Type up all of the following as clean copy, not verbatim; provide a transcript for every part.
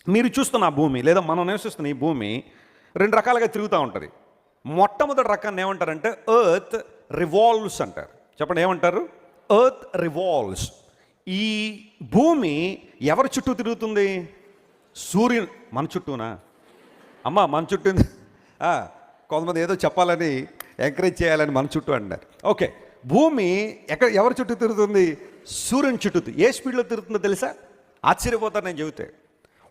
మీరు చూస్తున్న ఆ భూమి లేదా మనం నివసిస్తున్న ఈ భూమి రెండు రకాలుగా తిరుగుతూ ఉంటుంది. మొట్టమొదటి రకాన్ని ఏమంటారంటే ఎర్త్ రివాల్వ్స్ అంటారు. చెప్పండి, ఏమంటారు? Earth revolves. ఈ భూమి ఎవరి చుట్టూ తిరుగుతుంది? సూర్యుని. మన చుట్టూనా అమ్మా? మన చుట్టూ. కొంతమంది ఏదో చెప్పాలని ఎంకరేజ్ చేయాలని మన చుట్టూ అంటారు. ఓకే, భూమి ఎవరి చుట్టూ తిరుగుతుంది? సూర్యుని చుట్టూ. ఏ స్పీడ్లో తిరుగుతుందో తెలుసా? ఆశ్చర్యపోతారు నేను చెబితే.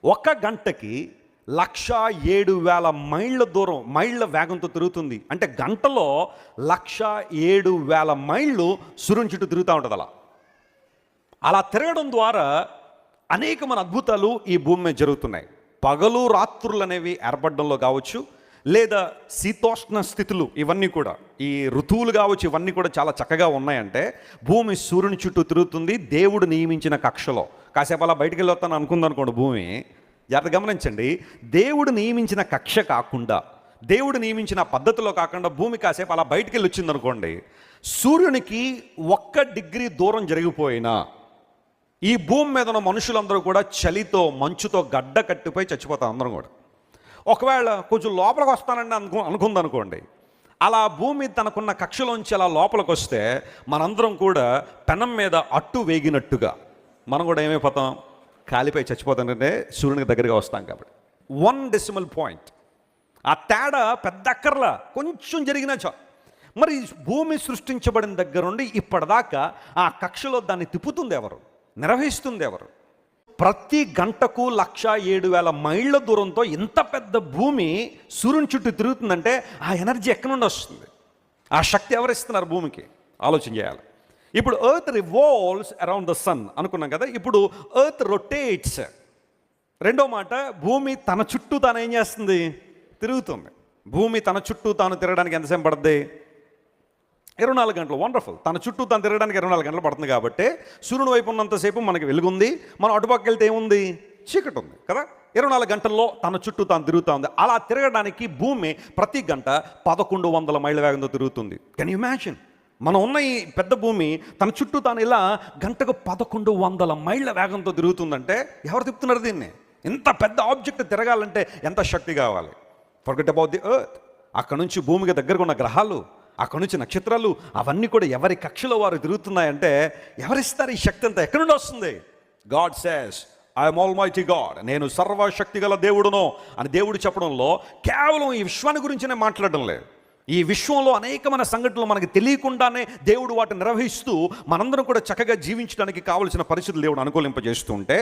1 గంటకి 107,000 మైళ్ళ వేగంతో తిరుగుతుంది. అంటే గంటలో 107,000 మైళ్ళు సూర్యుని చుట్టూ తిరుగుతూ ఉంటుంది. అలా తిరగడం ద్వారా అనేకమైన అద్భుతాలు ఈ భూమి మీద జరుగుతున్నాయి. పగలు రాత్రులు అనేవి ఏర్పడడంలో కావచ్చు, లేదా శీతోష్ణ స్థితులు, ఇవన్నీ కూడా ఈ ఋతువులు కావచ్చు, ఇవన్నీ కూడా చాలా చక్కగా ఉన్నాయంటే భూమి సూర్యుని చుట్టూ తిరుగుతుంది దేవుడు నియమించిన కక్షలో. కాసేపు అలా బయటికి వెళ్ళొస్తాను అనుకుందనుకోండి, భూమి జాగ్రత్త గమనించండి, దేవుడు నియమించిన కక్ష కాకుండా, దేవుడు నియమించిన పద్ధతిలో కాకుండా భూమి కాసేపు అలా బయటికి వెళ్ళి వచ్చిందనుకోండి, సూర్యునికి 1 డిగ్రీ దూరం జరిగిపోయినా ఈ భూమి మీద ఉన్న మనుషులందరూ కూడా చలితో మంచుతో గడ్డ కట్టిపోయి చచ్చిపోతారు అందరం కూడా. ఒకవేళ కొంచెం లోపలికి వస్తానండి అనుకుందనుకోండి, అలా భూమి తనకున్న కక్షలోంచి అలా లోపలికి వస్తే మనందరం కూడా పెనం మీద అట్టు వేగినట్టుగా మనం కూడా ఏమైపోతాం? కాలిపోయి చచ్చిపోతానంటే సూర్యునికి దగ్గరగా వస్తాం కాబట్టి. 1 డెసిమల్ పాయింట్, ఆ తేడా పెద్ద అక్కర్లా, కొంచెం జరిగినా చాలు. మరి భూమి సృష్టించబడిన దగ్గర నుండి ఇప్పటిదాకా ఆ కక్షలో దాన్ని తిప్పుతుంది ఎవరు? నిర్వహిస్తుంది ఎవరు? ప్రతి గంటకు 107,000 మైళ్ళ దూరంతో ఇంత పెద్ద భూమి సూర్యుని చుట్టూ తిరుగుతుందంటే ఆ ఎనర్జీ ఎక్కడి నుండి వస్తుంది? ఆ శక్తి ఎవరు ఇస్తున్నారు భూమికి? ఆలోచన చేయాలి. ఇప్పుడు earth revolves around the sun అనుకున్నాం కదా. ఇప్పుడు ఎర్త్ రొటేట్స్. రెండో మాట, భూమి తన చుట్టూ తాను ఏం చేస్తుంది? తిరుగుతుంది. భూమి తన చుట్టూ తాను తిరగడానికి ఎంతసేపు పడుతుంది? 24 గంటలు. వండర్ఫుల్. తన చుట్టూ తాను తిరగడానికి 24 గంటలు పడుతుంది కాబట్టి సూర్యుని వైపు ఉన్నంతసేపు మనకి వెలుగుంది, మనం అటుపక్కకి వెళ్తే ఏముంది? చీకటి ఉంది కదా. 24 గంటల్లో తన చుట్టూ తాను తిరుగుతూ ఉంది. అలా తిరగడానికి భూమి ప్రతి గంట 1100 మైళ్ళ వేగంతో తిరుగుతుంది. Can you imagine? మనం ఉన్న ఈ పెద్ద భూమి తన చుట్టూ తాను ఇలా గంటకు 1100 మైళ్ళ వేగంతో తిరుగుతుందంటే ఎవరు తిప్పుతున్నారు దీన్ని? ఇంత పెద్ద ఆబ్జెక్ట్ తిరగాలంటే ఎంత శక్తి కావాలి? Forget about the earth. అక్కడ నుంచి భూమికి దగ్గరగా ఉన్న గ్రహాలు, అక్కడ నుంచి నక్షత్రాలు, అవన్నీ కూడా ఎవరి కక్షలో వారు తిరుగుతున్నాయంటే ఎవరిస్తారు ఈ శక్తి అంతా? ఎక్కడి నుండి వస్తుంది? God says I'm almighty God, నేను సర్వశక్తి గల దేవుడును అని దేవుడు చెప్పడంలో కేవలం ఈ విశ్వాన్ని గురించినే మాట్లాడడం లేదు. ఈ విశ్వంలో అనేకమైన సంఘటనలు మనకి తెలియకుండానే దేవుడు వాటిని నిర్వహిస్తూ మనందరం కూడా చక్కగా జీవించడానికి కావలసిన పరిస్థితులు దేవుడు అనుకూలింపజేస్తూ ఉంటే